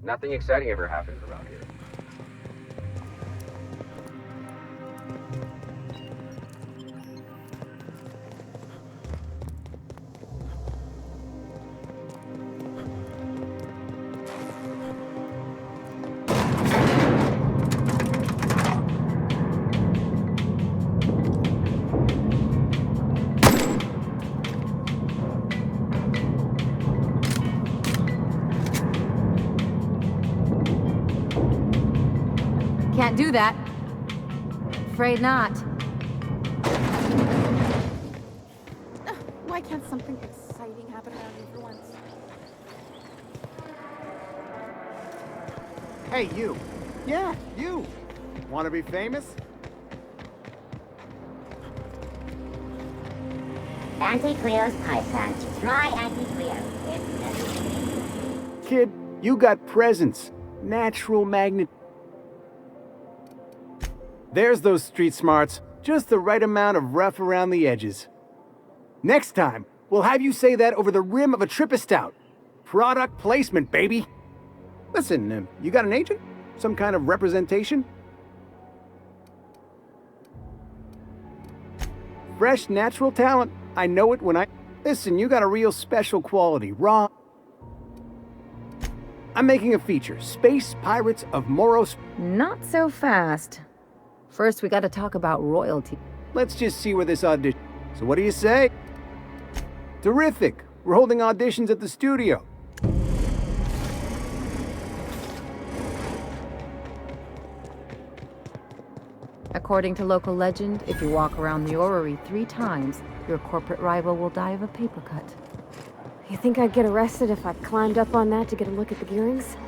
Nothing exciting ever happens around here. Can't do that. Afraid not. Why can't something exciting happen around here for once? Hey, you. Yeah, you. Want to be famous? Anti-Cleo's pipe punch. Try Anti-Cleo. Kid, you got presence. Natural magnet. There's those street smarts. Just the right amount of rough around the edges. Next time, we'll have you say that over the rim of a Trippa Stout. Product placement, baby. Listen, you got an agent? Some kind of representation? Fresh, natural talent. I know it when I... Listen, you got a real special quality. Raw... I'm making a feature. Space Pirates of Moros... Not so fast. First, we gotta talk about royalty. Let's just see where this audition... So what do you say? Terrific. We're holding auditions at the studio. According to local legend, if you walk around the orrery 3 times, your corporate rival will die of a paper cut. You think I'd get arrested if I climbed up on that to get a look at the gearings?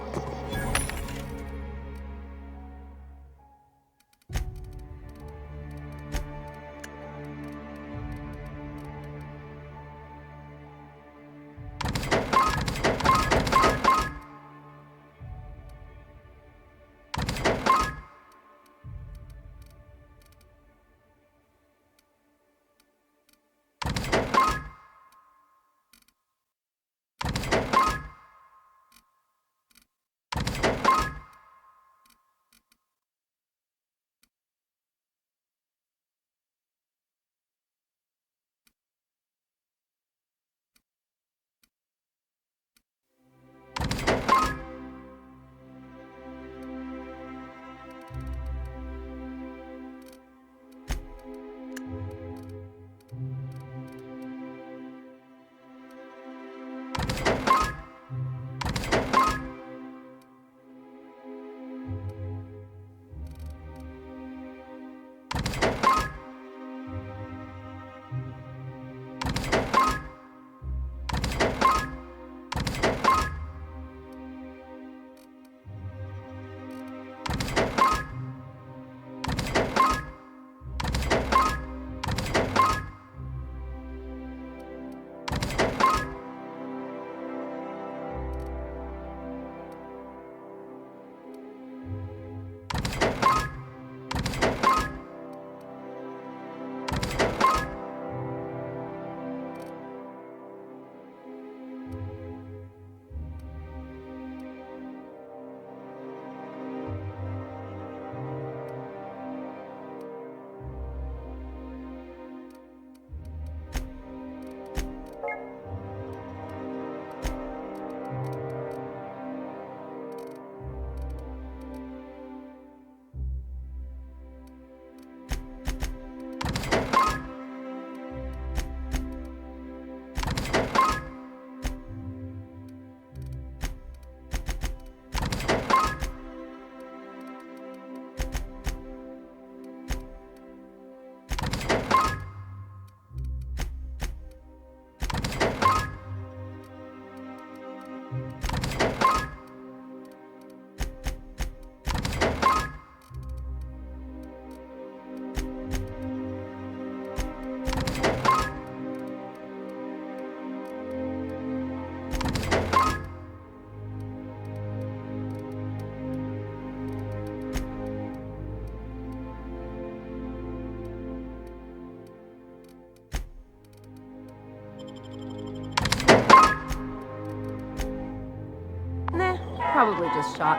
this shot.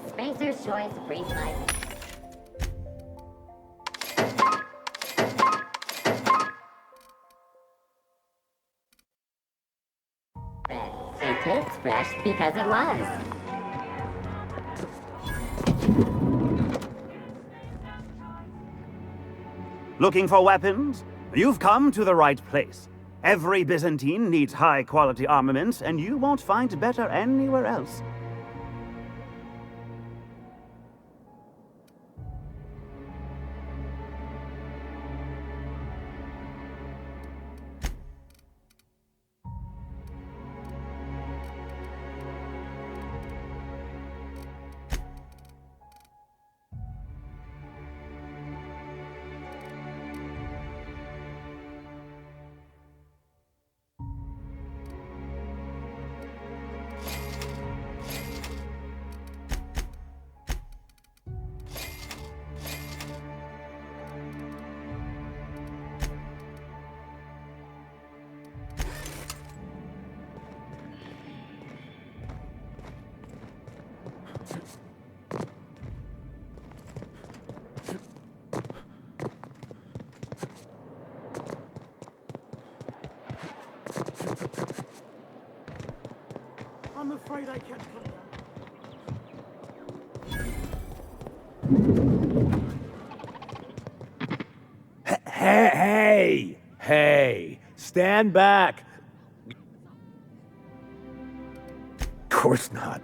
Spacer's choice free life. Red. It tastes fresh because it was. Looking for weapons? You've come to the right place. Every Byzantine needs high-quality armaments, and you won't find better anywhere else. I'm afraid I can't come down. Hey! Stand back! Of course not.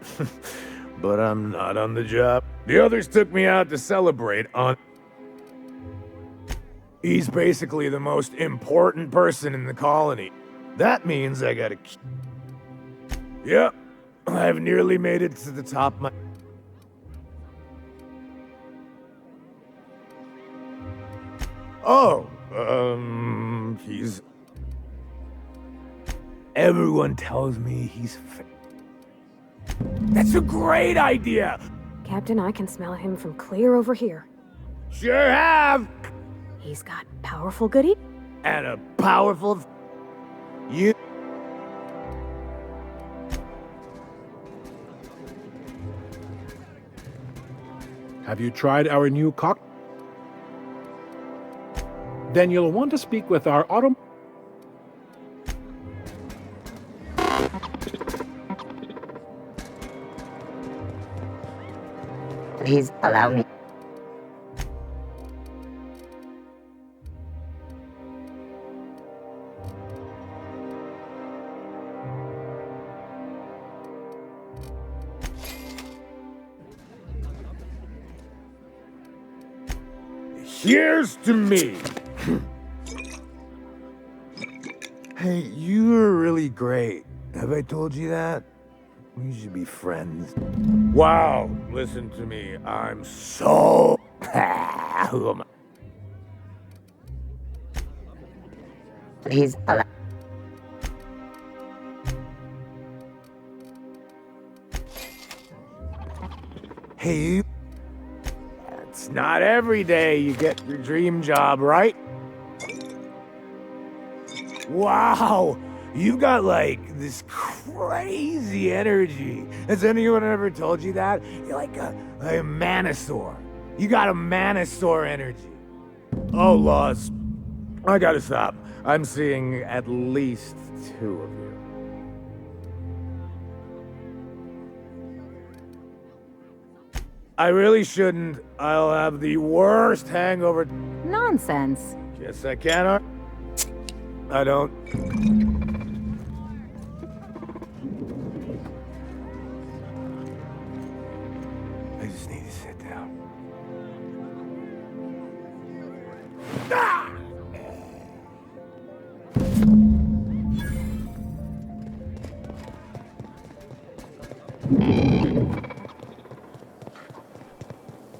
But I'm not on the job. The others took me out to celebrate on... He's basically the most important person in the colony. That means I gotta... Yep, I've nearly made it to the top of my... Oh, he's... Everyone tells me he's... That's a great idea! Captain, I can smell him from clear over here. Sure have! He's got powerful goodie. And a powerful... You... Have you tried our new cock? Then you'll want to speak with our auto... Please allow me. Here's to me! Hey, you are really great. Have I told you that? We should be friends. Wow, listen to me. I'm so... Who am I? Please allow. Hey, you... It's not every day you get your dream job, right? Wow! You got, like, this crazy energy. Has anyone ever told you that? You're like a manosaur. You got a manosaur energy. Oh, Laws. I gotta stop. I'm seeing at least 2 of you. I really shouldn't. I'll have the worst hangover. Nonsense. Yes, I can. I don't. I just need to sit down. Ah!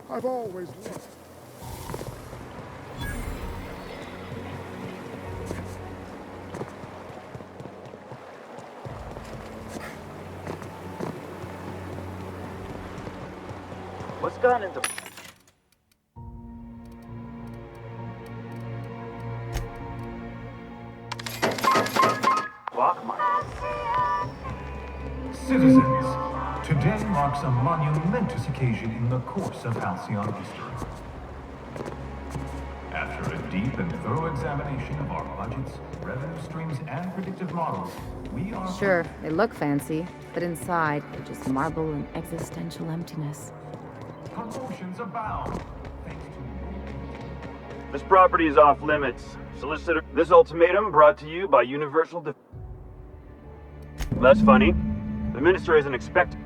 I've always loved... gun into... Block my... Citizens, today marks a monumentous occasion in the course of Halcyon history. After a deep and thorough examination of our budgets, revenue streams, and predictive models, we are... Sure, they look fancy, but inside, they're just marble and existential emptiness. Promotions abound, thanks to... This property is off limits. Solicitor, this ultimatum brought to you by Universal Less funny. The minister isn't expected.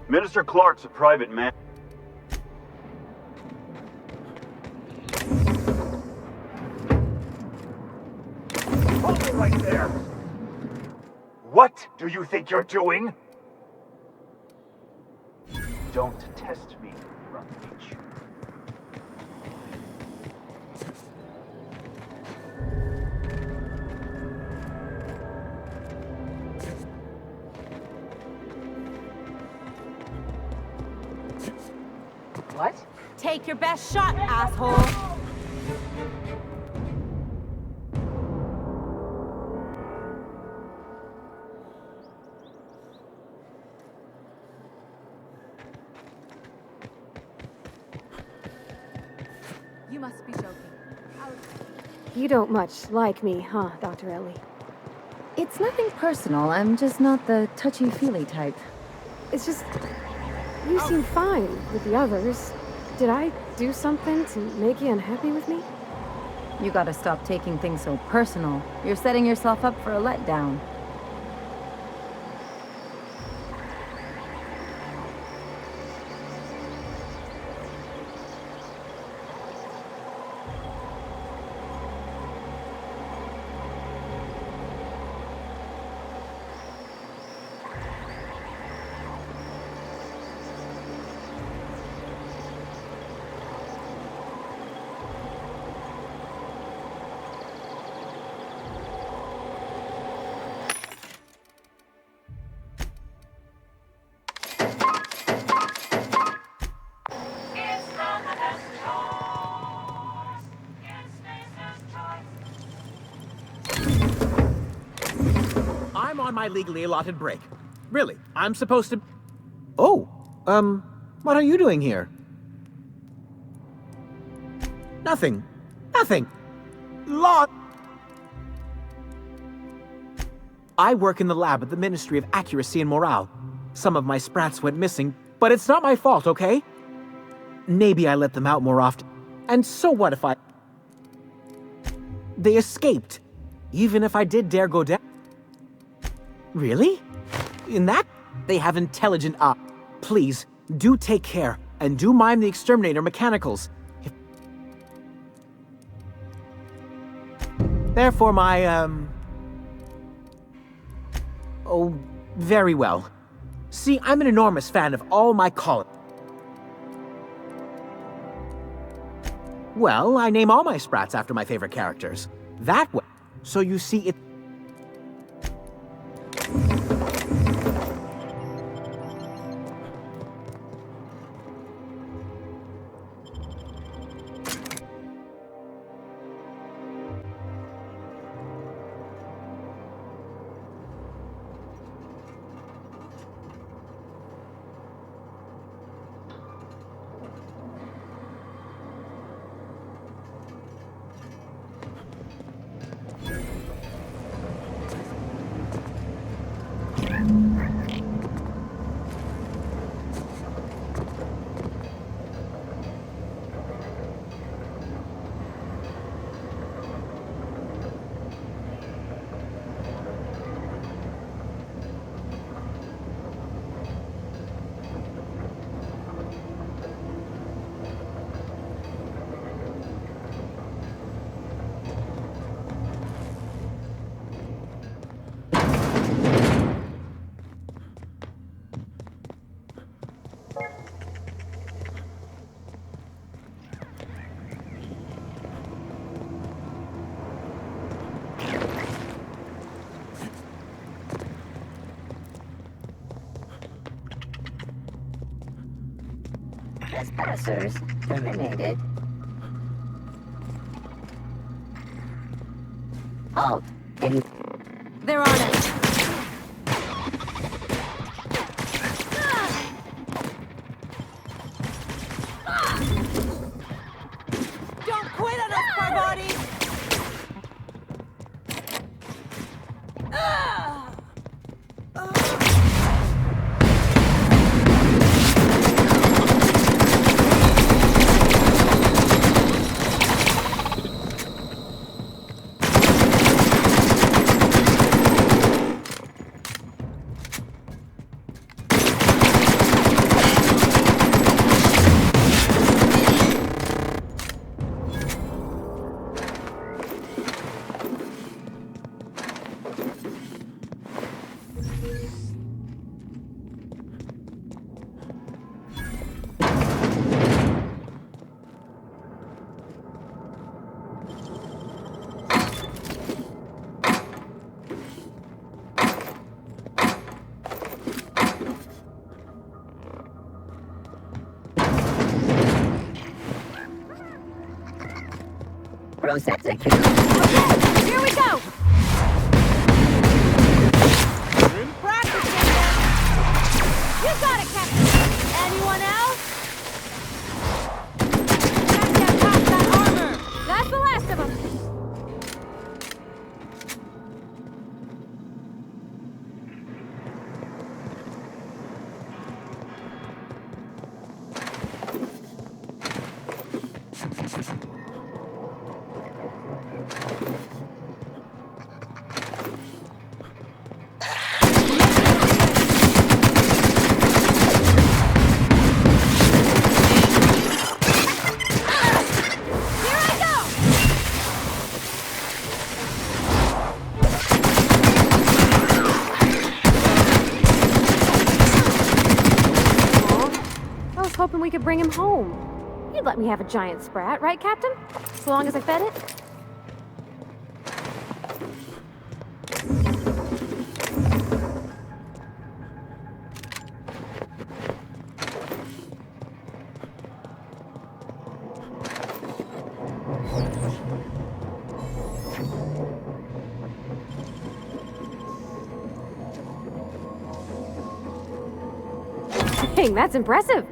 Minister Clark's a private man. Hold it right there! What do you think you're doing? Don't test me, Rutledge. What? Take your best shot, asshole! You must be joking. You don't much like me, huh, Dr. Ellie? It's nothing personal, I'm just not the touchy-feely type. It's just... You seem fine with the others. Did I do something to make you unhappy with me? You gotta stop taking things so personal. You're setting yourself up for a letdown. I'm on my legally allotted break. Really, I'm supposed to... Oh, what are you doing here? Nothing. Nothing. Law... I work in the lab at the Ministry of Accuracy and Morale. Some of my sprats went missing, but it's not my fault, okay? Maybe I let them out more often. And so what if I... They escaped. Even if I did dare go down. Really? In that, they have intelligent Please, do take care, and do mime the exterminator mechanicals. Therefore my, Oh, very well. See, I'm an enormous fan of all my Well, I name all my sprats after my favorite characters. That way. So you see, it... Trespassers terminated. Halt. They're on it. Don't quit on us, poor body! Process secure. Here we go! Practicing it! You got it, Captain! Anyone else? Catch that armor! That's the last of them! Hoping we could bring him home. You'd let me have a giant sprat, right, Captain? So long as I fed it? Dang, that's impressive.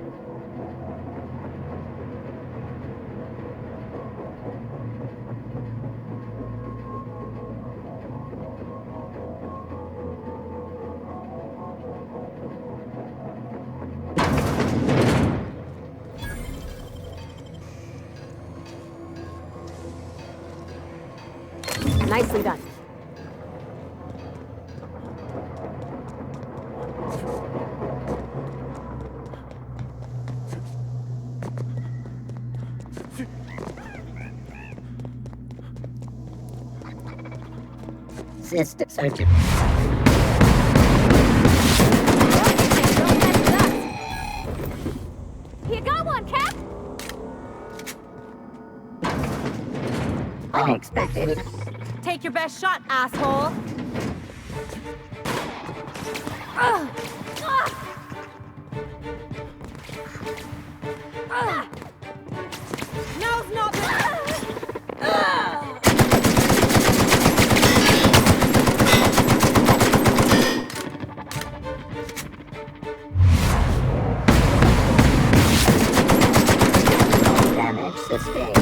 Nicely done. System searching. You got one, Cap! Unexpected. Take your best shot, asshole! Now's not Damage sustained.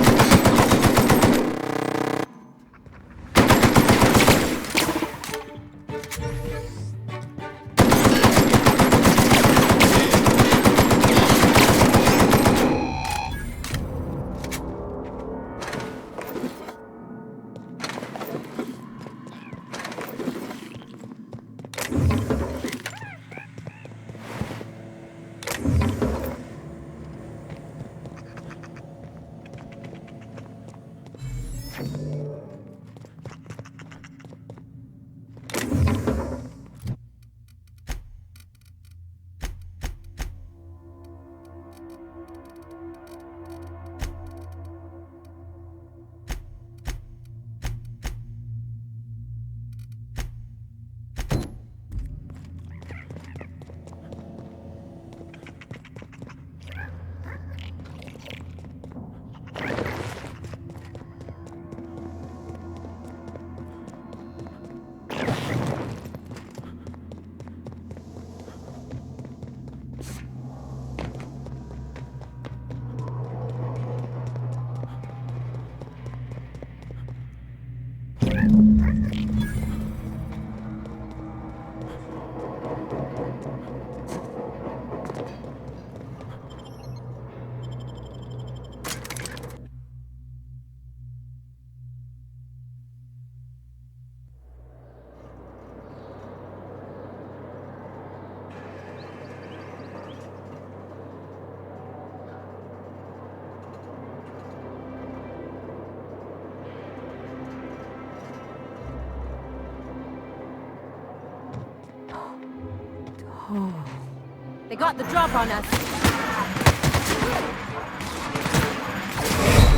They got the drop on us.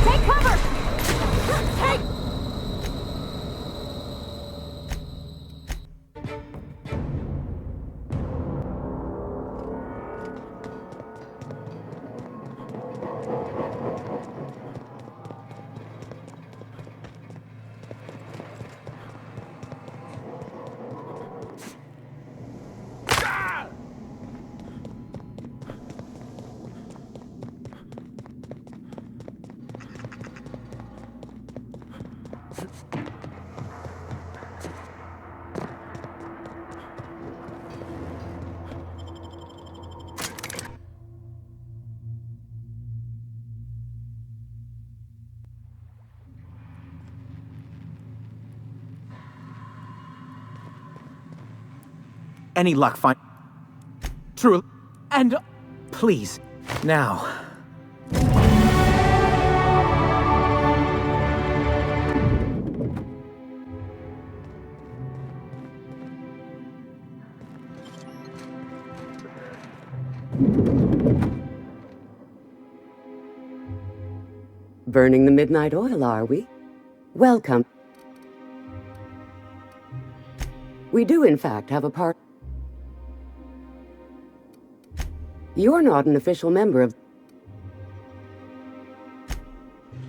Take cover! Take... Any luck find... True. And... Please. Now. Burning the midnight oil, are we? Welcome. We do, in fact, have a part... You're not an official member of...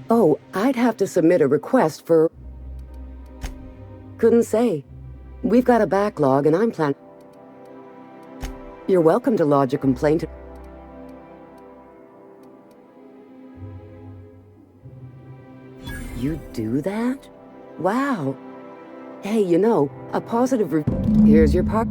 Oh, I'd have to submit a request for... Couldn't say. We've got a backlog and I'm planning... You're welcome to lodge a complaint. You do that? Wow. Hey, you know, a positive Here's your part...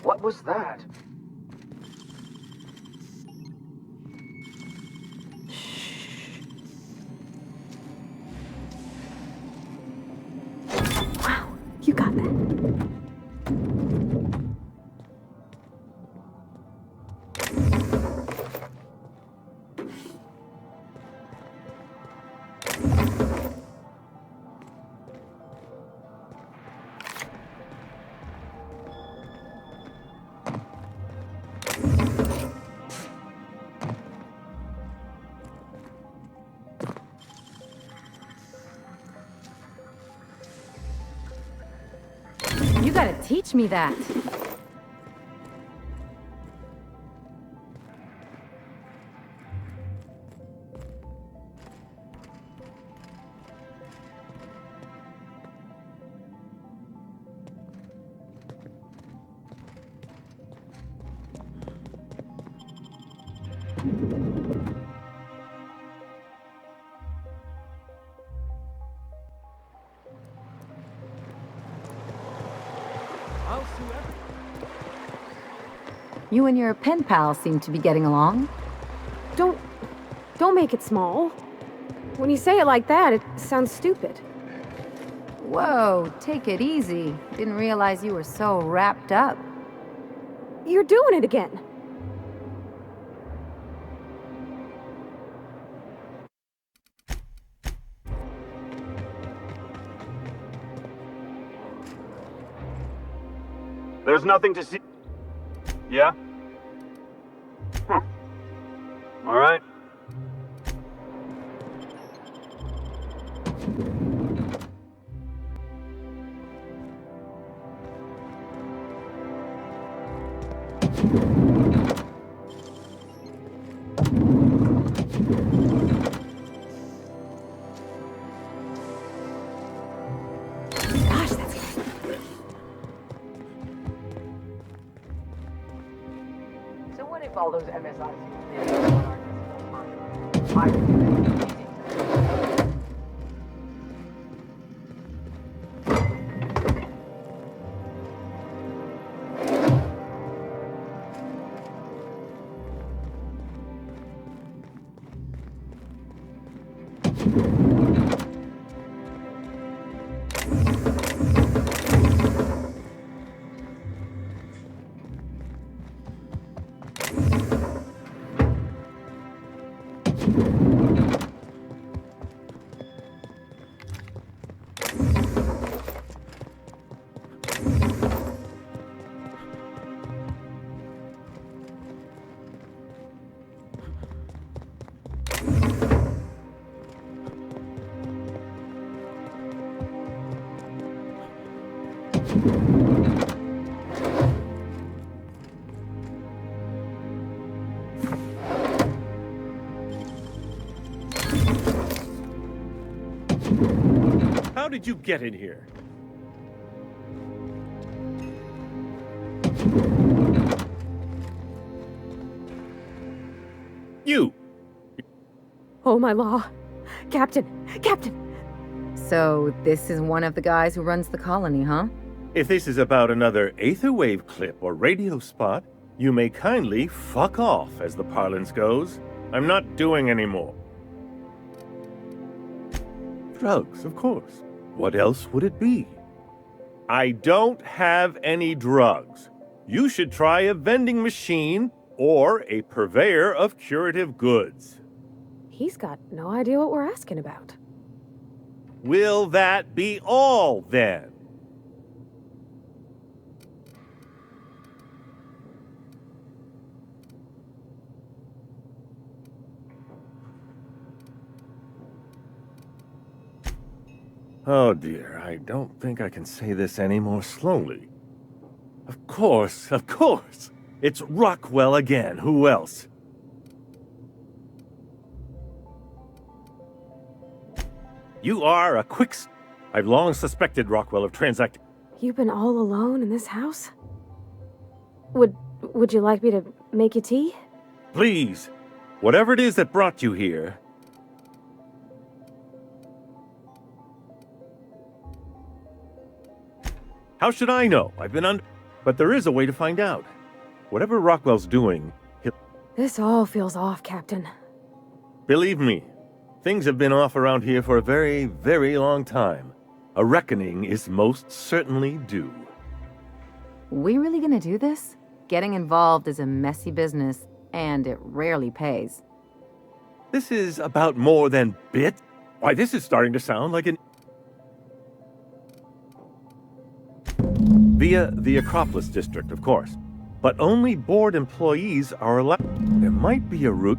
What was that? Wow, you got that. You gotta teach me that. You and your pen pal seem to be getting along. Don't make it small. When you say it like that, it sounds stupid. Whoa, take it easy. Didn't realize you were so wrapped up. You're doing it again. There's nothing to see. Yeah? All right. Gosh, that's good. So what if all those MSIs I can do it. How did you get in here? You! Oh, my law. Captain! Captain! So, this is one of the guys who runs the colony, huh? If this is about another Aetherwave clip or radio spot, you may kindly fuck off, as the parlance goes. I'm not doing any more. Drugs, of course. What else would it be? I don't have any drugs. You should try a vending machine or a purveyor of curative goods. He's got no idea what we're asking about. Will that be all, then? Oh dear, I don't think I can say this any more slowly. Of course, of course! It's Rockwell again, who else? You are a I've long suspected Rockwell of transacting. You've been all alone in this house? Would you like me to make you tea? Please, whatever it is that brought you here. How should I know? I've been But there is a way to find out. Whatever Rockwell's doing, This all feels off, Captain. Believe me, things have been off around here for a very, very long time. A reckoning is most certainly due. We really gonna do this? Getting involved is a messy business, and it rarely pays. This is about more than bit. Why, this is starting to sound like an... Via the Acropolis District, of course. But only board employees are allowed. There might be a route...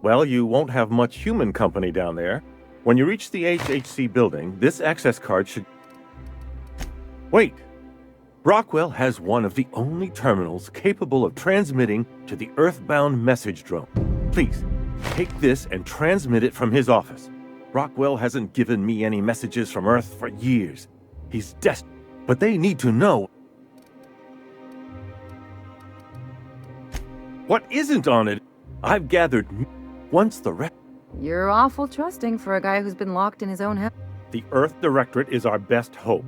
Well, you won't have much human company down there. When you reach the HHC building, this access card should... Wait! Rockwell has one of the only terminals capable of transmitting to the Earthbound message drone. Please, take this and transmit it from his office. Rockwell hasn't given me any messages from Earth for years. He's desperate, but they need to know. What isn't on it? I've gathered once the rest. You're awful trusting for a guy who's been locked in his own house. The Earth Directorate is our best hope.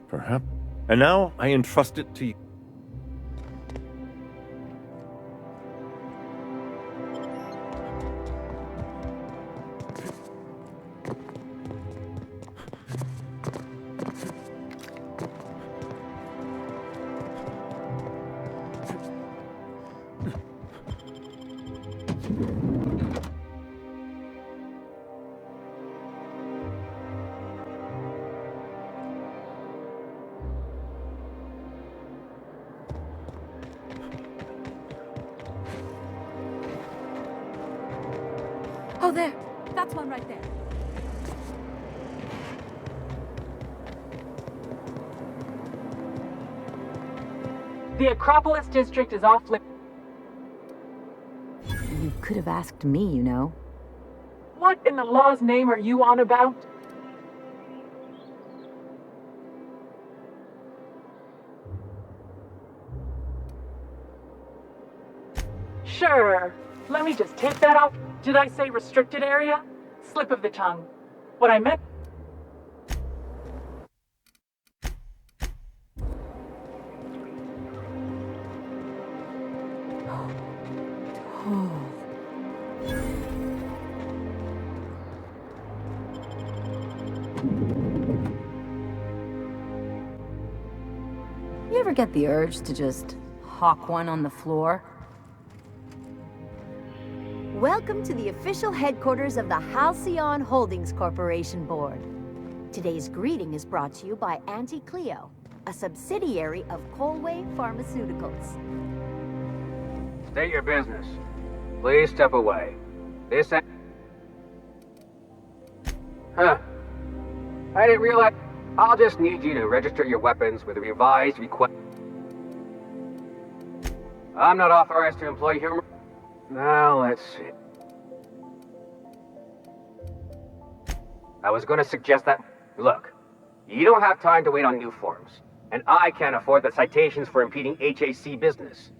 Perhaps. And now I entrust it to you. Oh, there. That's one right there. The Acropolis District is off limits. You could have asked me, you know. What in the law's name are you on about? Sure. Let me just take that off. Did I say restricted area? Slip of the tongue. What I meant... You ever get the urge to just hawk one on the floor? Welcome to the official headquarters of the Halcyon Holdings Corporation Board. Today's greeting is brought to you by Auntie Cleo, a subsidiary of Colway Pharmaceuticals. State your business. Please step away. This... Huh. I didn't realize. I'll just need you to register your weapons with a revised request. I'm not authorized to employ humor. Now, let's see. I was going to suggest that. Look, you don't have time to wait on new forms. And I can't afford the citations for impeding HAC business.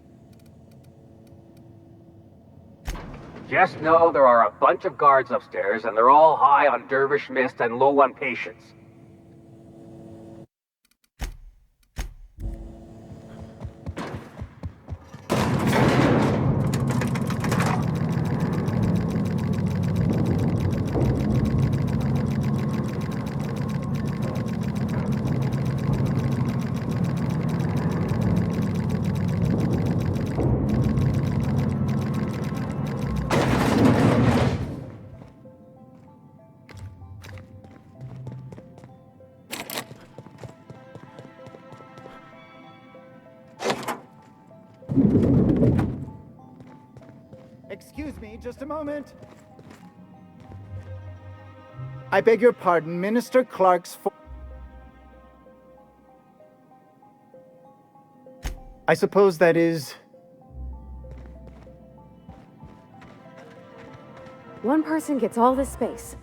Just know there are a bunch of guards upstairs, and they're all high on dervish mist and low on patience. Excuse me, just a moment. I beg your pardon, Minister Clark's I suppose that is... One person gets all this space.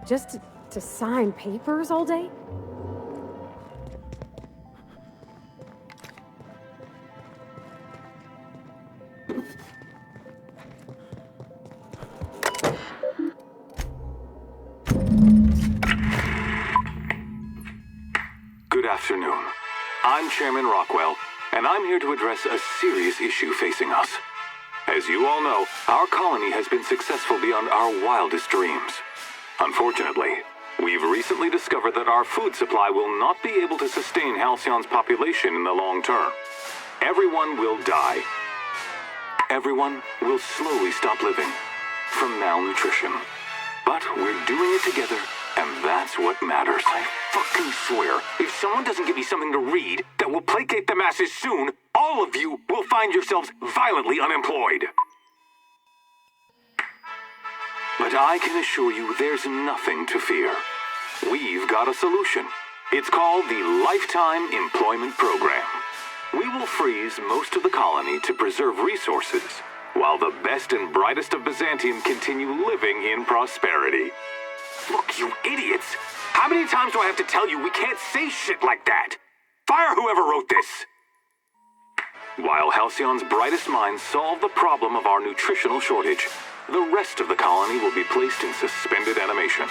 Just to sign papers all day? Good afternoon. I'm Chairman Rockwell, and I'm here to address a serious issue facing us. As you all know, our colony has been successful beyond our wildest dreams. Unfortunately, we've recently discovered that our food supply will not be able to sustain Halcyon's population in the long term. Everyone will die. Everyone will slowly stop living from malnutrition. But we're doing it together, and that's what matters. I fucking swear, if someone doesn't give me something to read that will placate the masses soon, all of you will find yourselves violently unemployed. But I can assure you there's nothing to fear. We've got a solution. It's called the Lifetime Employment Program. We will freeze most of the colony to preserve resources, while the best and brightest of Byzantium continue living in prosperity. Look, you idiots! How many times do I have to tell you we can't say shit like that? Fire whoever wrote this! While Halcyon's brightest minds solve the problem of our nutritional shortage, the rest of the colony will be placed in suspended animation.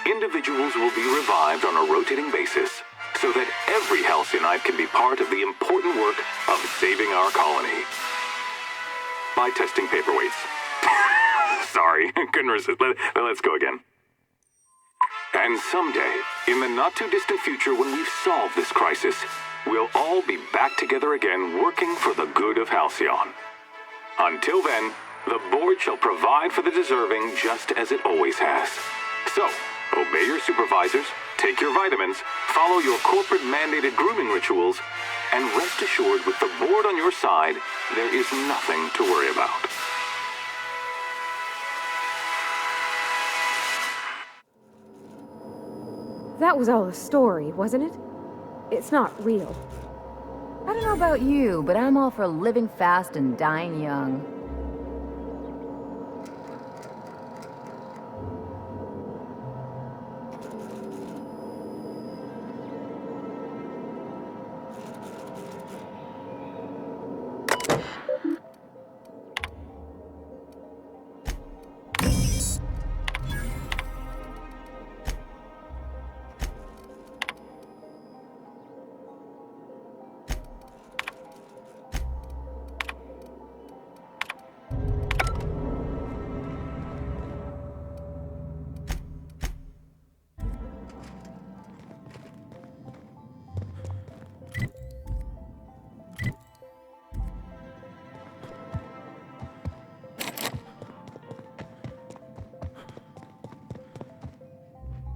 Individuals will be revived on a rotating basis, so that every Halcyonite can be part of the important work of saving our colony. By testing paperweights. Sorry, couldn't resist. Let's go again. And someday, in the not-too-distant future when we've solved this crisis, we'll all be back together again working for the good of Halcyon. Until then, the board shall provide for the deserving just as it always has. So, obey your supervisors, take your vitamins, follow your corporate-mandated grooming rituals, and rest assured with the board on your side, there is nothing to worry about. That was all a story, wasn't it? It's not real. I don't know about you, but I'm all for living fast and dying young.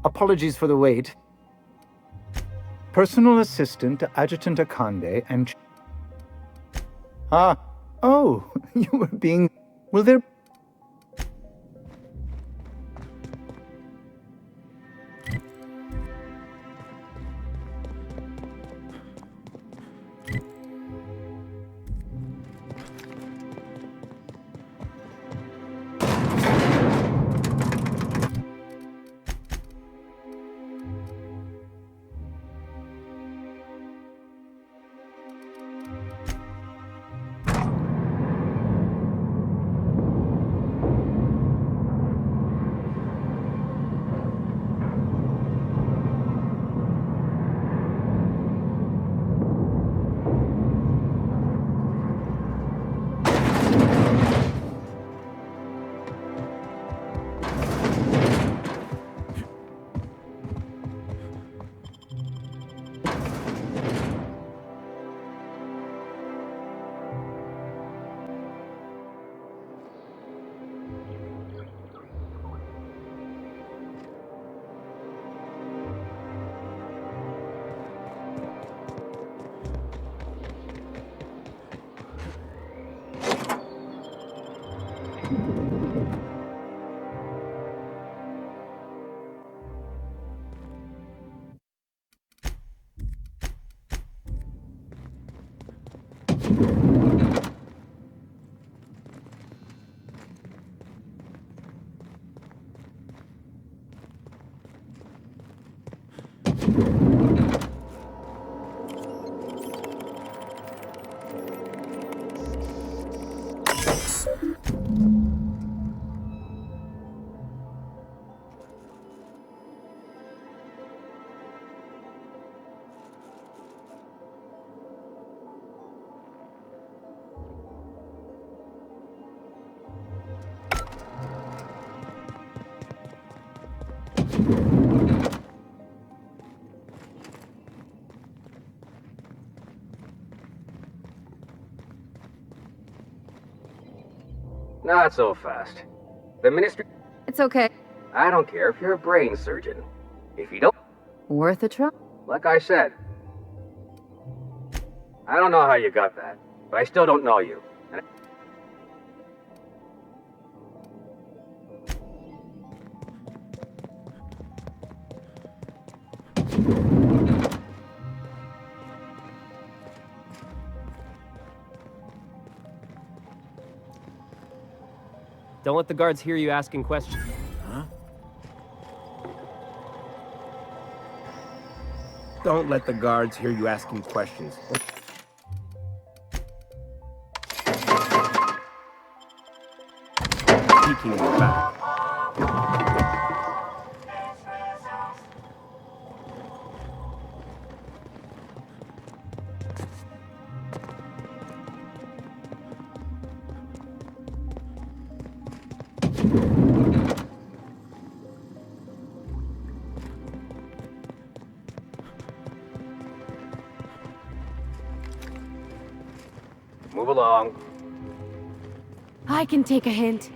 Apologies for the wait. Personal assistant to Adjutant Akande and... Oh, you were being... Will there... Not so fast. The ministry... It's okay. I don't care if you're a brain surgeon. If you don't... Worth a try. Like I said, I don't know how you got that, but I still don't know you. And Don't let the guards hear you asking questions. Huh? Don't let the guards hear you asking questions. Peeking in the back. move along. I can take a hint.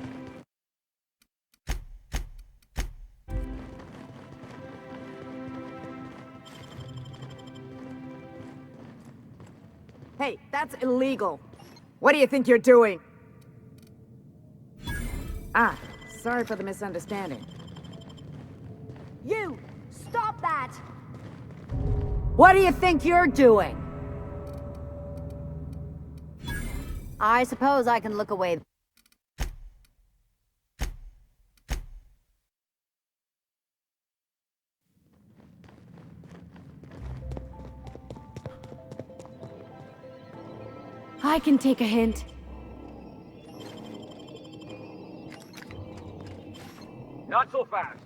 Hey, that's illegal. What do you think you're doing? Ah, sorry for the misunderstanding. You! Stop that! What do you think you're doing? I suppose I can look away. I can take a hint. Not so fast.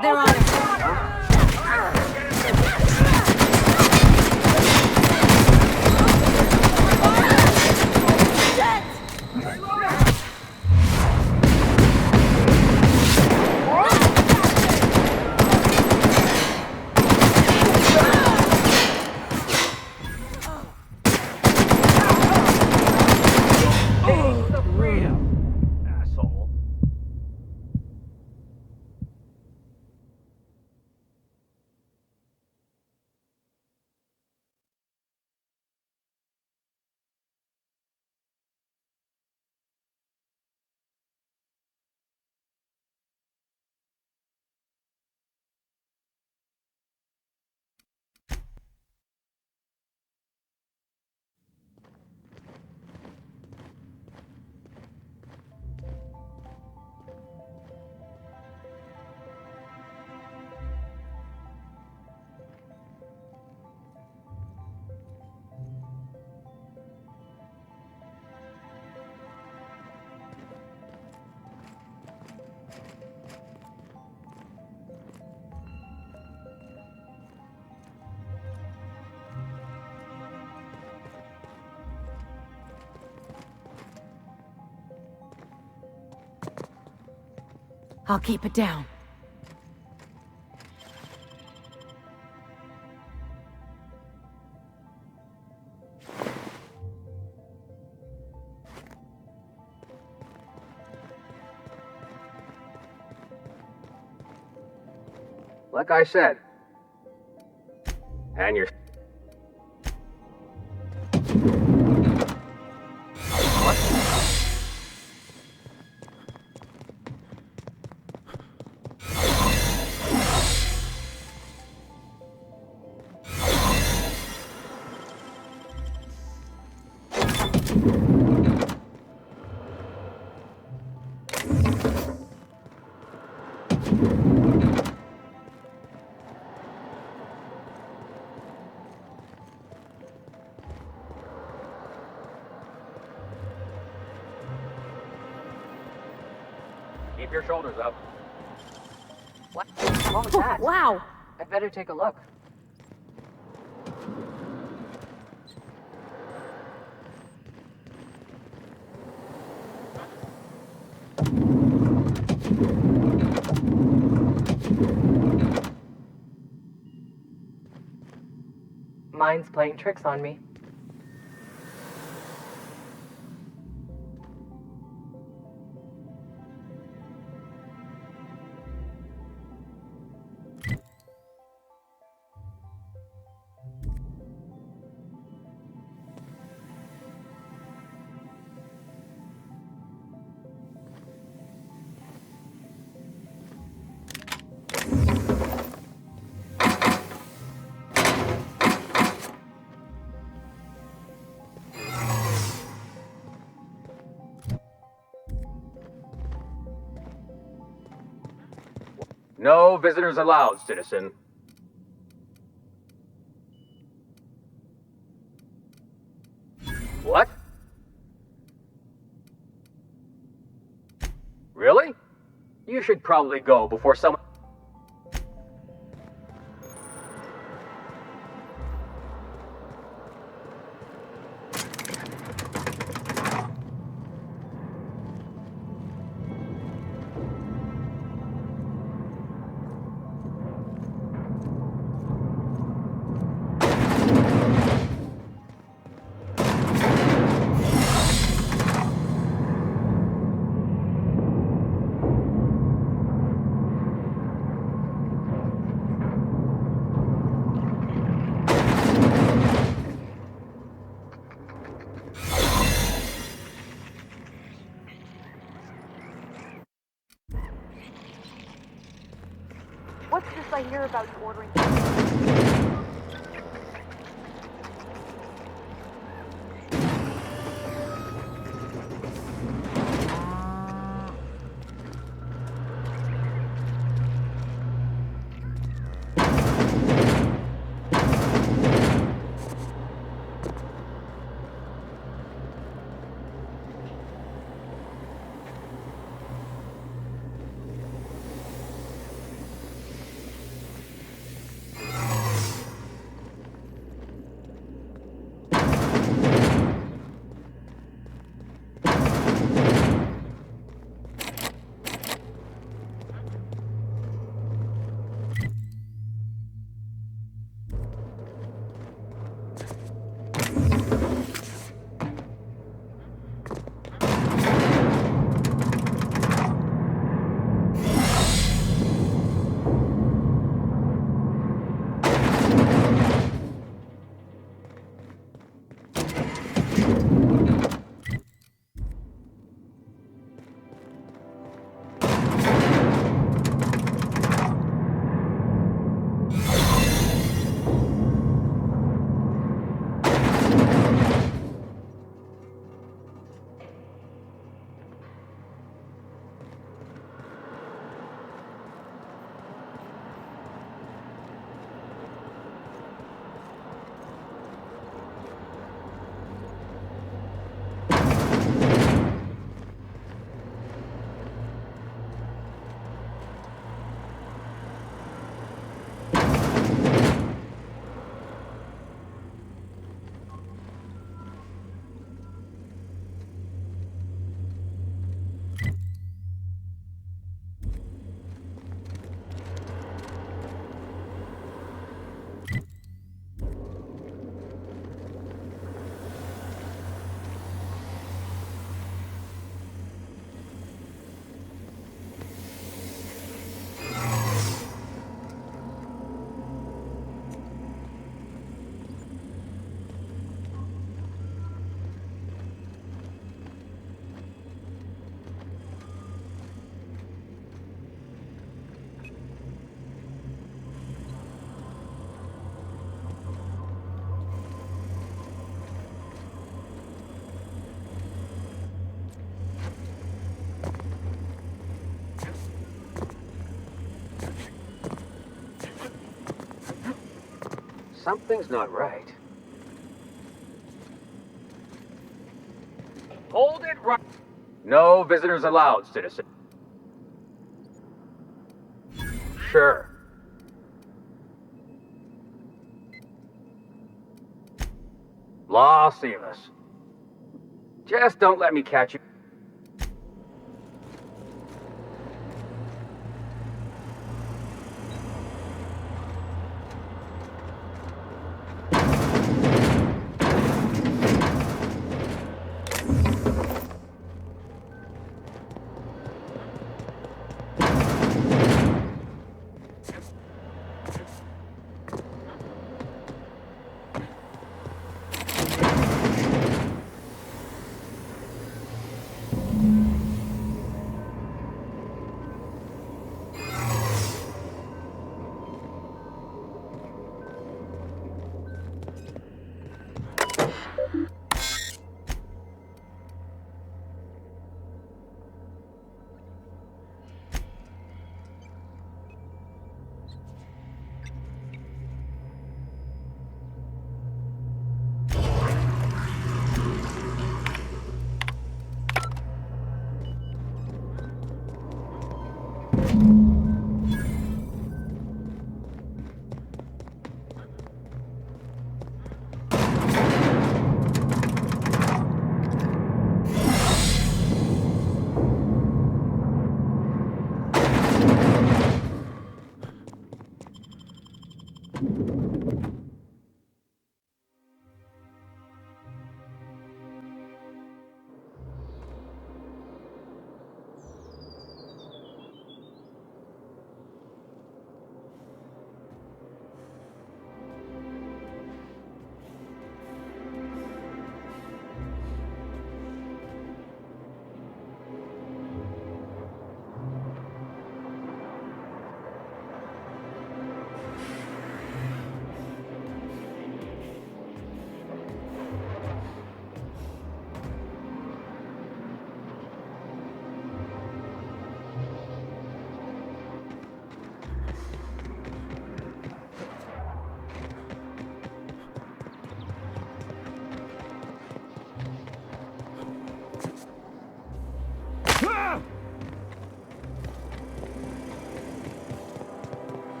They're on it. Asshole. I'll keep it down. Like I said. And you're... Keep your shoulders up. What? What was that? Wow! I'd better take a look. mind's playing tricks on me. No visitors allowed, citizen. What? Really? You should probably go before someone... What's this I hear about you ordering? Something's not right. Hold it right. No visitors allowed, citizen. Sure. Los Angeles. Just don't let me catch you.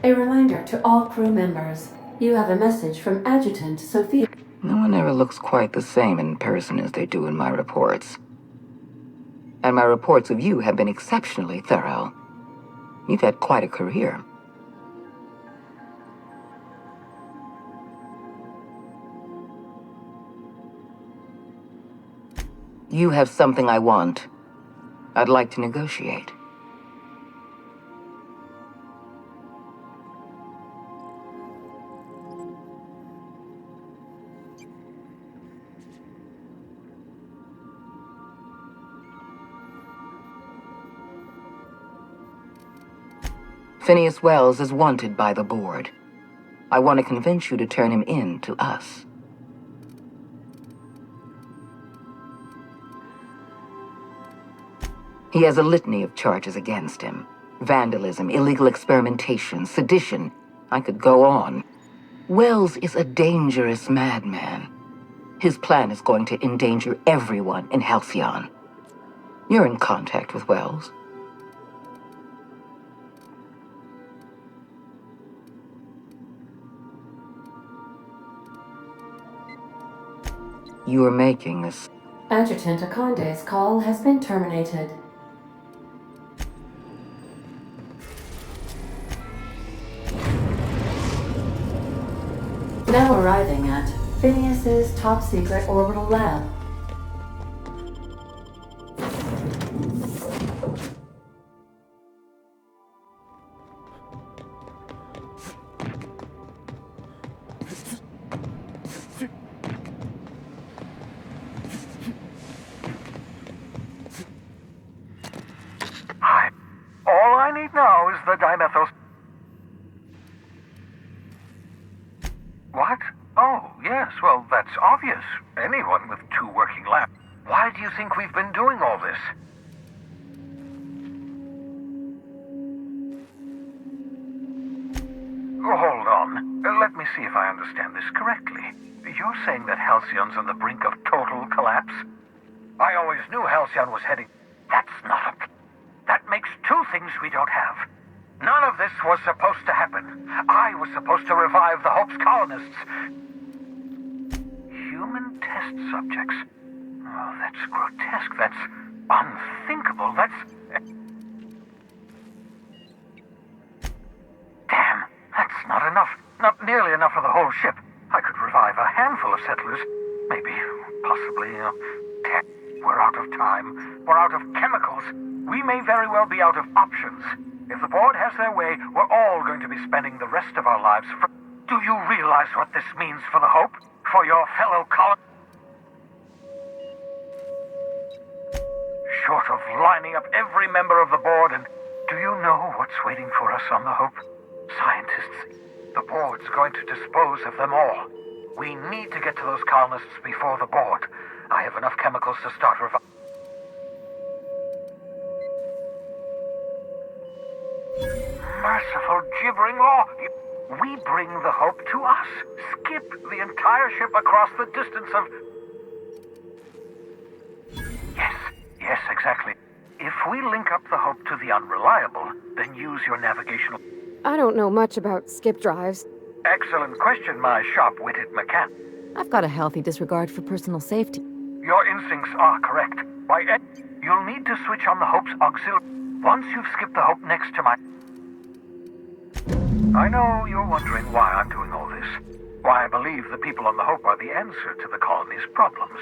A reminder to all crew members. You have a message from Adjutant Sophia. No one ever looks quite the same in person as they do in my reports. And my reports of you have been exceptionally thorough. You've had quite a career. You have something I want. I'd like to negotiate. Phineas Wells is wanted by the board. I want to convince you to turn him in to us. He has a litany of charges against him. Vandalism, illegal experimentation, sedition. I could go on. Wells is a dangerous madman. His plan is going to endanger everyone in Halcyon. You're in contact with Wells. You are making this. Adjutant Akonde's call has been terminated. Now arriving at Phineas's top-secret orbital lab. Hi. All I need now is the dimethyl... What? Oh, yes, well, that's obvious. Anyone with 2 working labs. Why do you think we've been doing all this? Oh, hold on. Let me see if I understand this correctly. You're saying that Halcyon's on the brink of total collapse? I always knew Halcyon was heading... That's not a... That makes 2 things we don't have. None of this was supposed to happen. I was supposed to revive the Hope's colonists. Human test subjects. Oh, that's grotesque. That's unthinkable. That's... Damn, that's not enough. Not nearly enough for the whole ship. I could revive a handful of settlers. Maybe, possibly, 10. We're out of time. We're out of chemicals. We may very well be out of options. If the board has their way, we're all going to be spending the rest of our lives for... Do you realize what this means for the Hope? For your fellow colonists? Short of lining up every member of the board, and do you know what's waiting for us on the Hope? Scientists. The board's going to dispose of them all. We need to get to those colonists before the board. I have enough chemicals to start reviving. Merciful gibbering law! We bring the Hope to us. Skip the entire ship across the distance of... Yes, exactly. If we link up the Hope to the Unreliable, then use your navigational... I don't know much about skip drives. Excellent question, my sharp-witted mechanic. I've got a healthy disregard for personal safety. Your instincts are correct. You'll need to switch on the Hope's auxiliary once you've skipped the Hope next to my... I know you're wondering why I'm doing all this. Why I believe the people on the Hope are the answer to the colony's problems.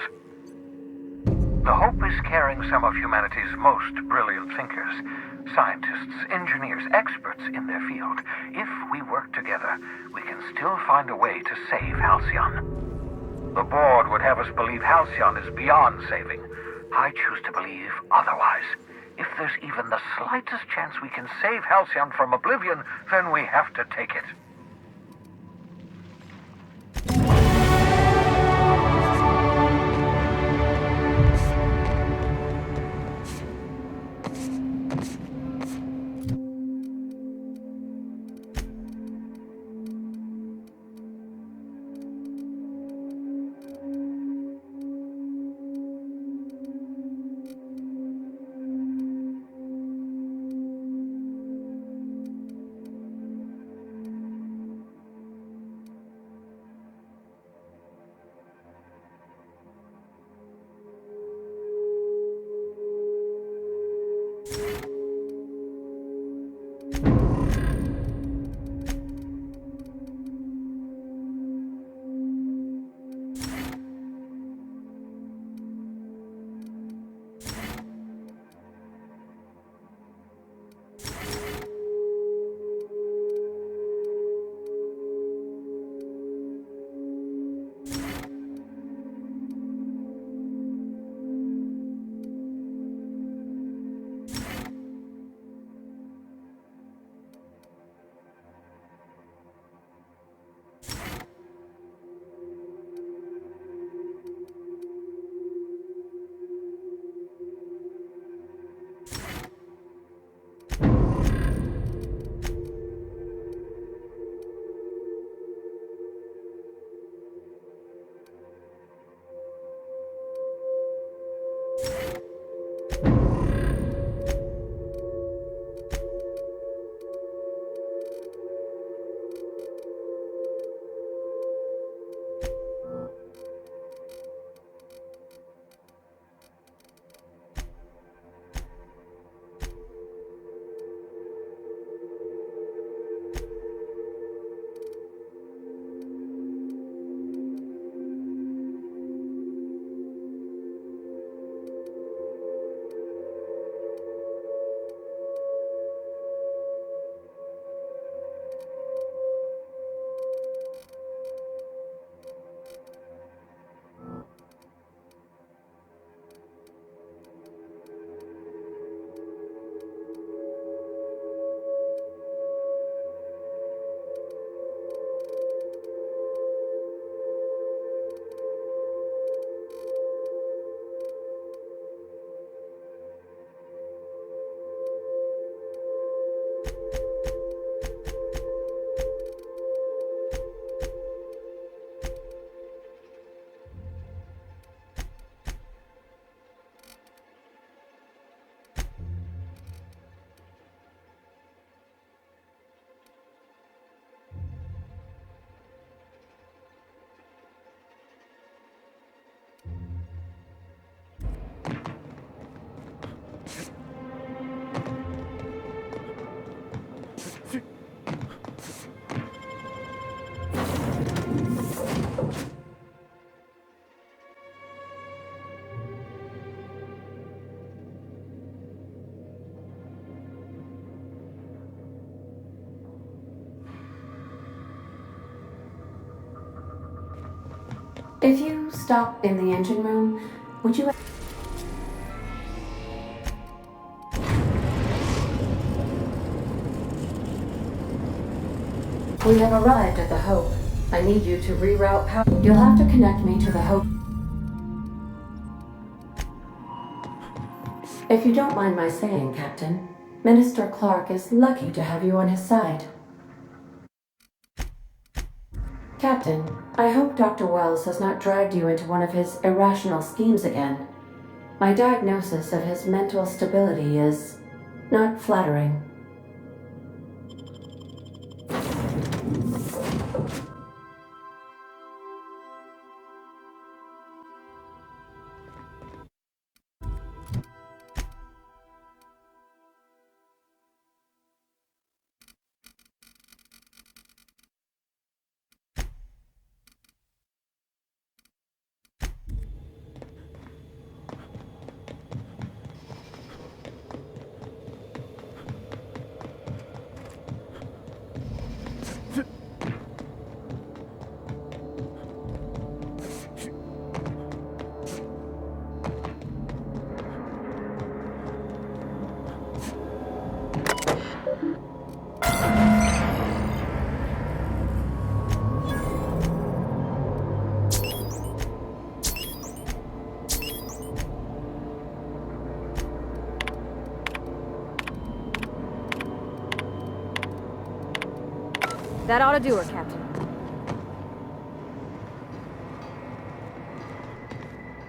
The Hope is carrying some of humanity's most brilliant thinkers, scientists, engineers, experts in their field. If we work together, we can still find a way to save Halcyon. The board would have us believe Halcyon is beyond saving. I choose to believe otherwise. If there's even the slightest chance we can save Halcyon from oblivion, then we have to take it. If you stop in the engine room, would you... We have arrived at the Hope. I need you to reroute power. You'll have to connect me to the Hope. If you don't mind my saying, Captain, Minister Clark is lucky to have you on his side. Captain, I hope Dr. Wells has not dragged you into one of his irrational schemes again. My diagnosis of his mental stability is not flattering. That ought to do her, Captain.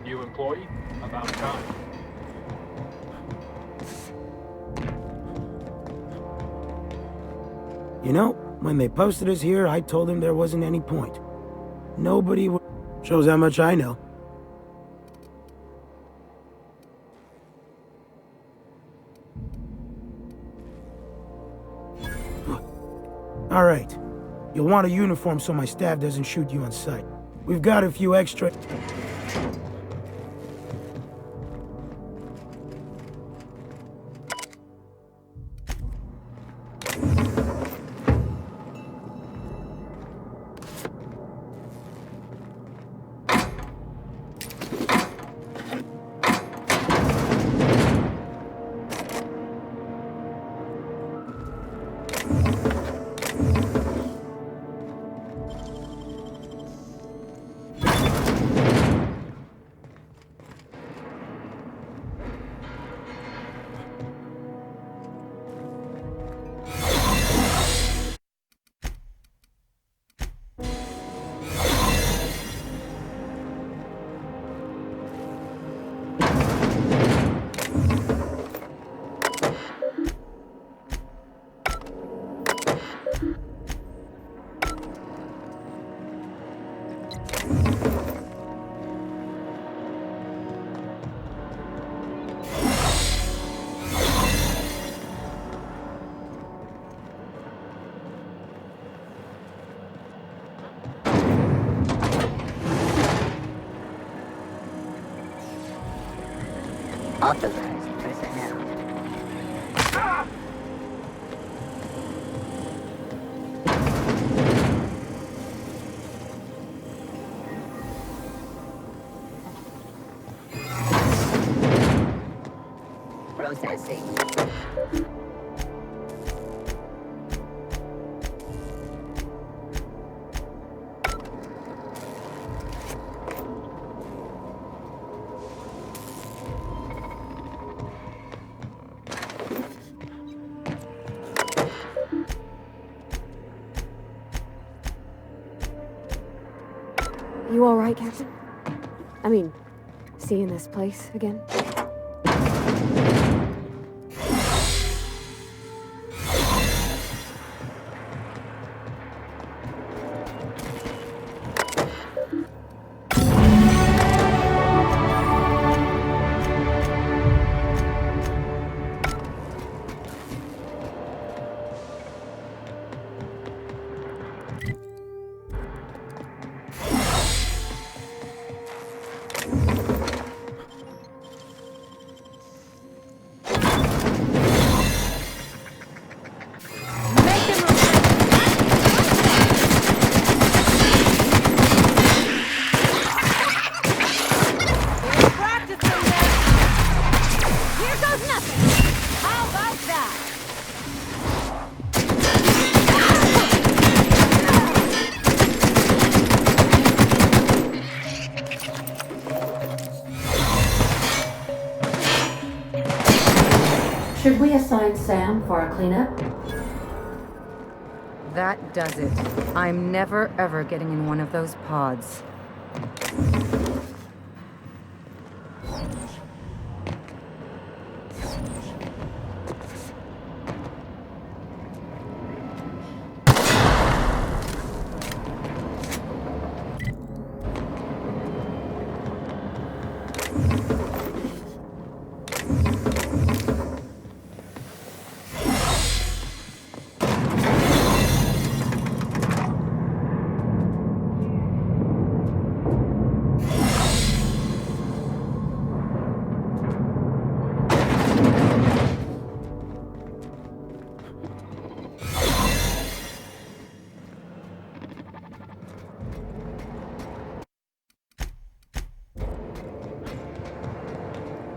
New employee? About time. You know, when they posted us here, I told them there wasn't any point. Nobody would... Shows how much I know. All right. You'll want a uniform so my staff doesn't shoot you on sight. We've got a few extra... Authorized personnel. Processing. You all right, Captain? I mean, seeing this place again? cleanup? That does it. I'm never ever getting in one of those pods.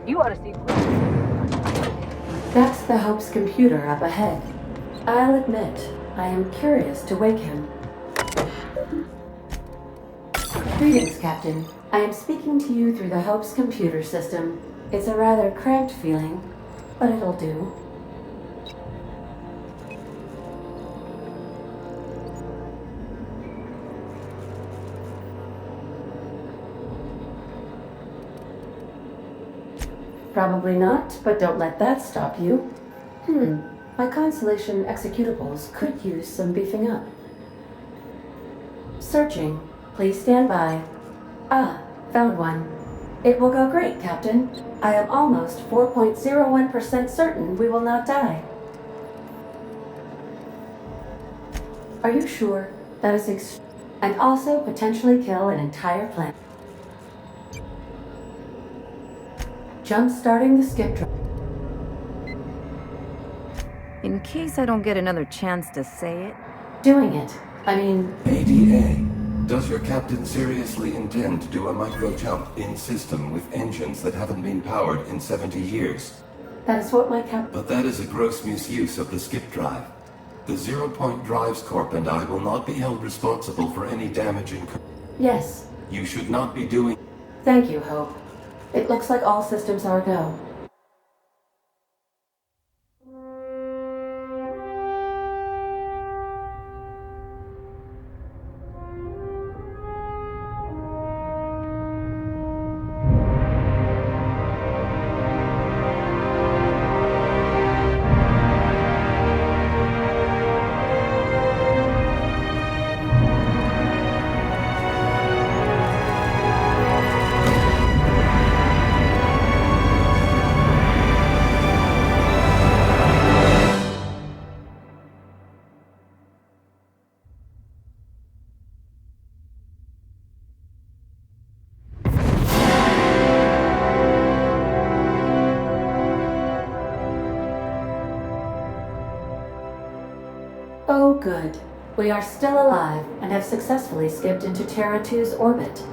You ought to see. That's the Hope's computer up ahead. I'll admit, I am curious to wake him. Greetings, Captain. I am speaking to you through the Hope's computer system. It's a rather cramped feeling, but it'll do. Probably not, but don't let that stop you. My Constellation executables could use some beefing up. Searching. Please stand by. Ah, found one. It will go great, Captain. I am almost 4.01% certain we will not die. Are you sure? That is and also potentially kill an entire planet. Jump-starting the skip drive. In case I don't get another chance to say it. Doing it. I mean... ADA, does your captain seriously intend to do a micro-jump in system with engines that haven't been powered in 70 years? That is what my But that is a gross misuse of the skip drive. The Zero Point Drives Corp and I will not be held responsible for any damage incurred. Yes. You should not be doing... Thank you, Hope. It looks like all systems are go. Oh, good. We are still alive and have successfully skipped into Terra 2's orbit.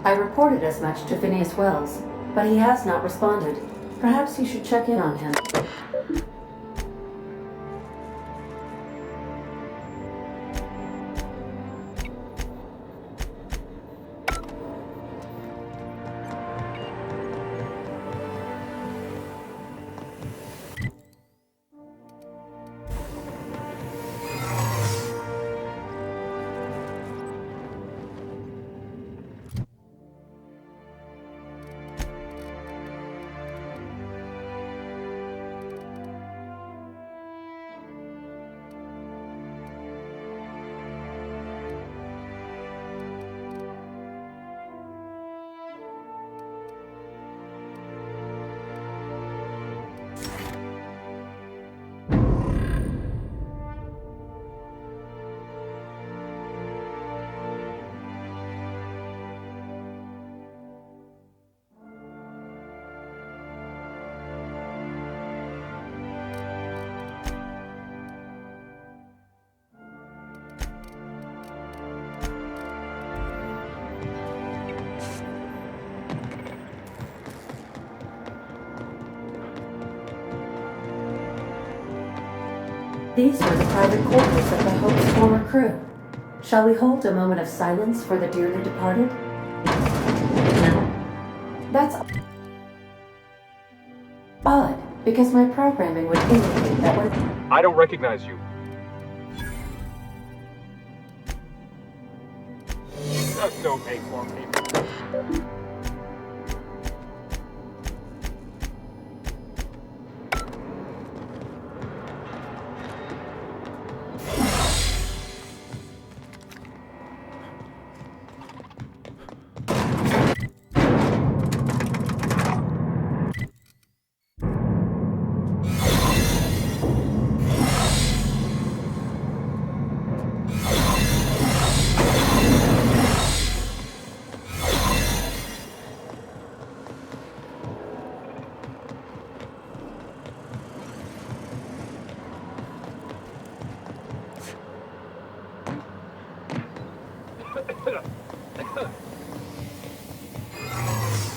I reported as much to Phineas Wells, but he has not responded. Perhaps you should check in on him. These were the private quarters of the Hope's former crew. Shall we hold a moment of silence for the dearly departed? No. That's odd. because my programming would indicate that when... I don't recognize you. Just don't make more people.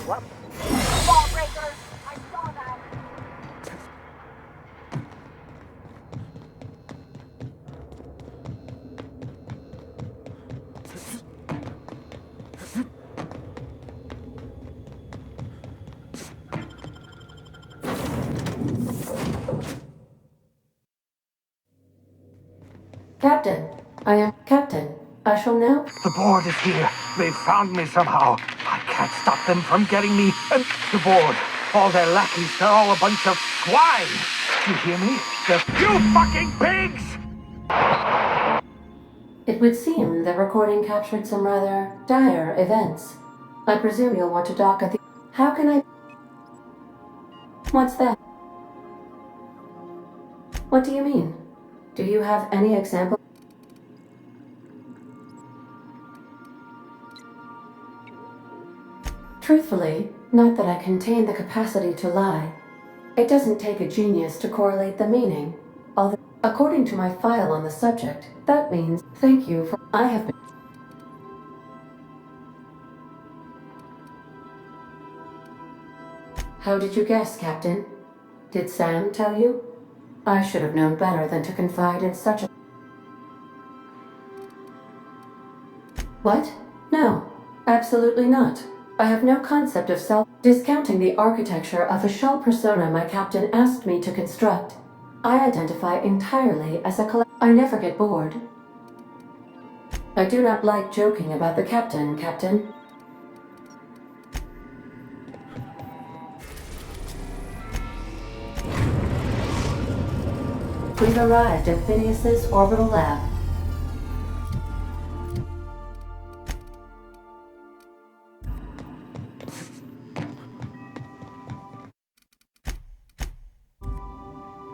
What? Lawbreaker! I saw that! Captain, I am... Captain, I shall now... The board is here. They've found me somehow. I can't stop them from getting me. And the board. All their lackeys, they're all a bunch of swine. You hear me? You fucking pigs! It would seem the recording captured some rather dire events. I presume you'll want to dock at the... How can I... What's that? What do you mean? Do you have any example? Truthfully, not that I contain the capacity to lie. It doesn't take a genius to correlate the meaning. Although, according to my file on the subject, that means thank you for... I have been... How did you guess, Captain? Did Sam tell you? I should have known better than to confide in such a... What? No, absolutely not. I have no concept of self... Discounting the architecture of a shell persona my captain asked me to construct, I identify entirely as a I never get bored. I do not like joking about the captain, Captain. We've arrived at Phineas's orbital lab.